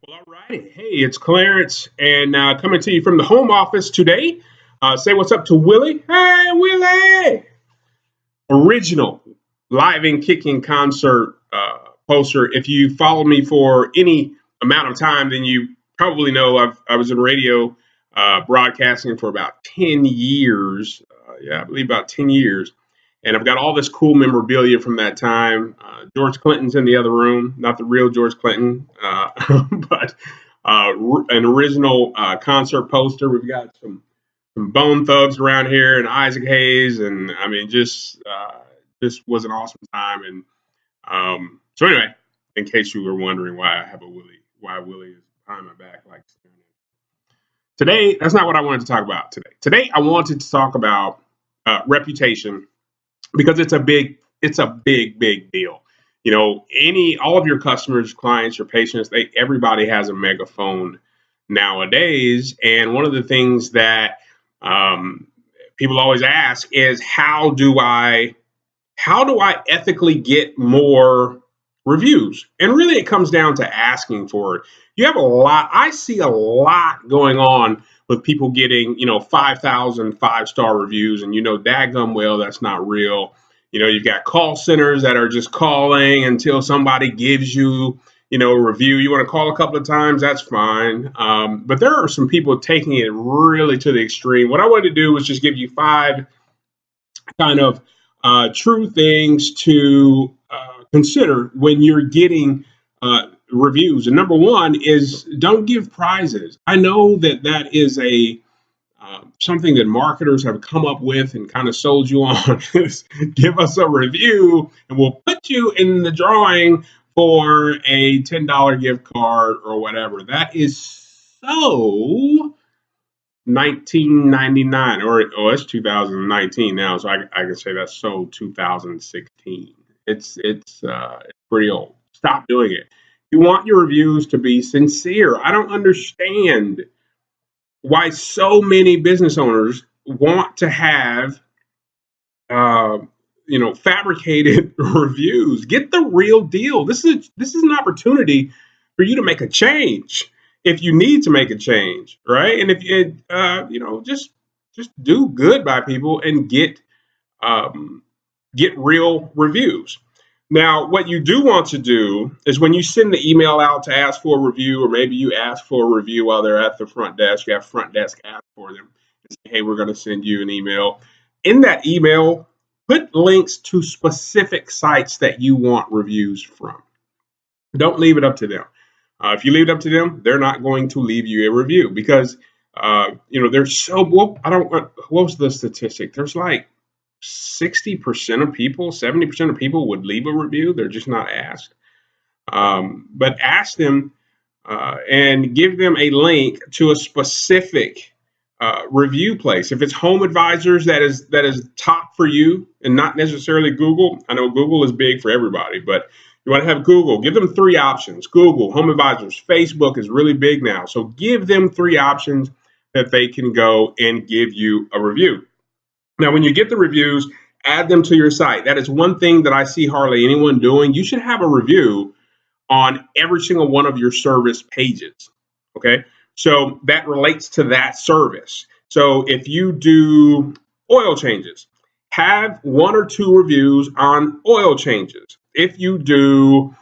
Well, all righty. Hey, it's Clarence, and coming to you from the home office today. Say what's up to Willie. Hey, Willie! Original live and kicking concert poster. If you followed me for any amount of time, then you probably know I was in radio broadcasting for about 10 years. Yeah, I believe about 10 years. And I've got all this cool memorabilia from that time. George Clinton's in the other room, not the real George Clinton, but an original concert poster. We've got some Bone Thugs around here, and Isaac Hayes, and I mean, just was an awesome time. And so anyway, in case you were wondering why I have a Willie, why Willie is behind my back like today, that's not what I wanted to talk about today. Today, I wanted to talk about reputation because it's a big deal. You know, all of your customers, clients, your patients, everybody has a megaphone nowadays. And one of the things that um, people always ask is how do I ethically get more reviews? And really, it comes down to asking for it. You have a lot. I see a lot going on with people getting 5,000 5-star reviews, and daggum well that's not real. You've got call centers that are just calling until somebody gives you a review. You want to call a couple of times, that's fine. But there are some people taking it really to the extreme. What I wanted to do was just give you 5 kind of true things to consider when you're getting reviews. And number one is don't give prizes. I know that is a something that marketers have come up with and kind of sold you on. Is give us a review and we'll put you in the drawing for a $10 gift card or whatever. That is so 1999, or it's 2019 now, so I can say that's so 2016. It's pretty old. Stop doing it. You want your reviews to be sincere. I don't understand why so many business owners want to have fabricated reviews. Get the real deal. This is an opportunity for you to make a change if you need to make a change, right? And if just do good by people and get real reviews. Now, what you do want to do is when you send the email out to ask for a review, or maybe you ask for a review while they're at the front desk, you have front desk ask for them and say, hey, we're going to send you an email. In that email, put links to specific sites that you want reviews from. Don't leave it up to them. If you leave it up to them, they're not going to leave you a review because, there's so, well, I don't, what was the statistic? There's like 60% of people, 70% of people would leave a review. They're just not asked. But ask them and give them a link to a specific review place. If it's Home Advisors, that is top for you and not necessarily Google. I know Google is big for everybody, but you want to have Google. Give them 3 options. Google, Home Advisors, Facebook is really big now. So give them 3 options that they can go and give you a review. Now, when you get the reviews, add them to your site. That is one thing that I see hardly anyone doing. You should have a review on every single one of your service pages. Okay. So that relates to that service. So if you do oil changes, have 1 or 2 reviews on oil changes. If you do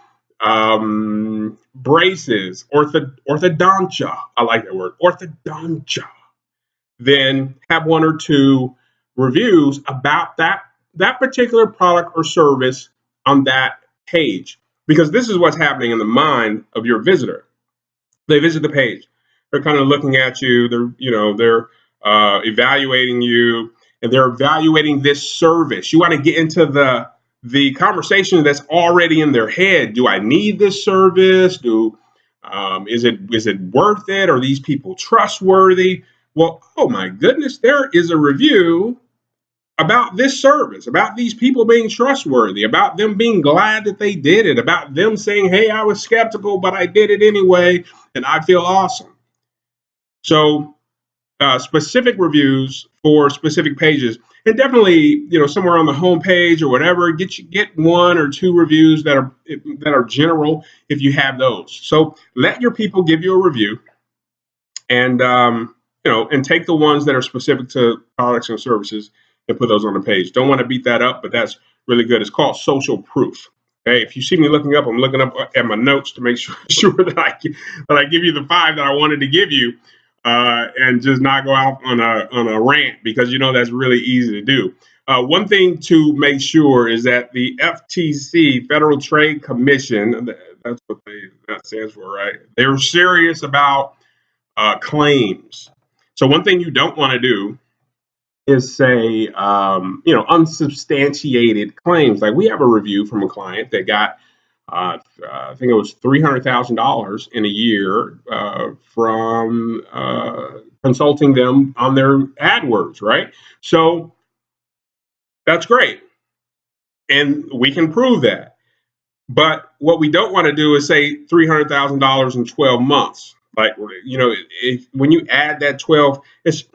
braces, orthodontia, I like that word, orthodontia, then have 1 or 2 reviews about that particular product or service on that page, because this is what's happening in the mind of your visitor. They visit the page, they're kind of looking at you, they're evaluating you, and they're evaluating this service. You want to get into the conversation that's already in their head. Do I need this service? Is it worth it? Are these people trustworthy? Well, oh my goodness, there is a review about this service, about these people being trustworthy, about them being glad that they did it, about them saying, hey, I was skeptical, but I did it anyway, and I feel awesome. So specific reviews for specific pages, and definitely, somewhere on the home page or whatever, get one or two reviews that are general if you have those. So let your people give you a review, and and take the ones that are specific to products and services and put those on the page. Don't want to beat that up, but that's really good. It's called social proof. Okay, if you see me looking up, I'm looking up at my notes to make sure that I give you the 5 that I wanted to give you, and just not go out on a rant, because that's really easy to do. One thing to make sure is that the FTC, Federal Trade Commission, that's what that stands for, right? They're serious about claims. So one thing you don't want to do is say, unsubstantiated claims. Like, we have a review from a client that got, I think it was $300,000 in a year from consulting them on their AdWords, right? So that's great, and we can prove that. But what we don't want to do is say $300,000 in 12 months. Like, when you add that 12, it's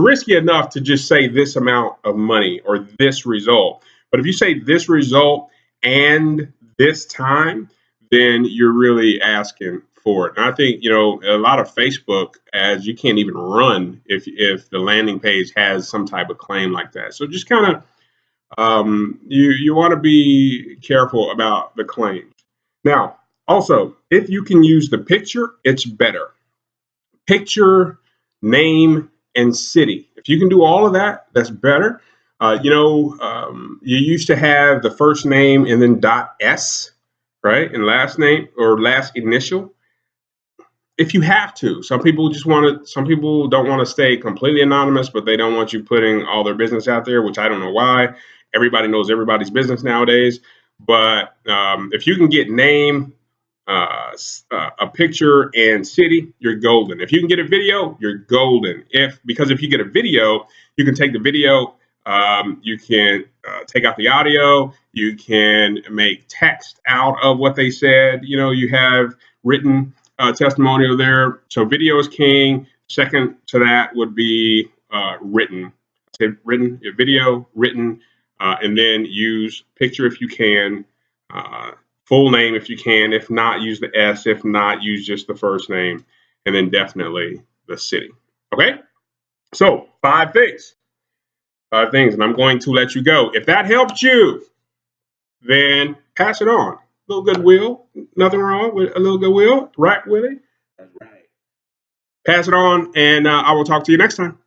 risky enough to just say this amount of money or this result. But if you say this result and this time, then you're really asking for it. And I think, a lot of Facebook ads you can't even run if the landing page has some type of claim like that. So just kind of, you want to be careful about the claims. Now, also, if you can use the picture, it's better. Picture, name, and city. If you can do all of that, that's better. You used to have the first name and then .s, right? And last name or last initial. If you have to. Some people don't want to stay completely anonymous, but they don't want you putting all their business out there, which I don't know why. Everybody knows everybody's business nowadays. But if you can get name, a picture, and city, you're golden. If you can get a video, you're golden. Because if you get a video, you can take the video, you can take out the audio, you can make text out of what they said. You have written testimonial there. So video is king. Second to that would be written. Say written, video, written, and then use picture if you can. Full name if you can. If not, use the S. If not, use just the first name, and then definitely the city. Okay? So 5 things. 5 things, and I'm going to let you go. If that helped you, then pass it on. A little goodwill. Nothing wrong with a little goodwill. Right, Willie? That's right. Pass it on, and I will talk to you next time.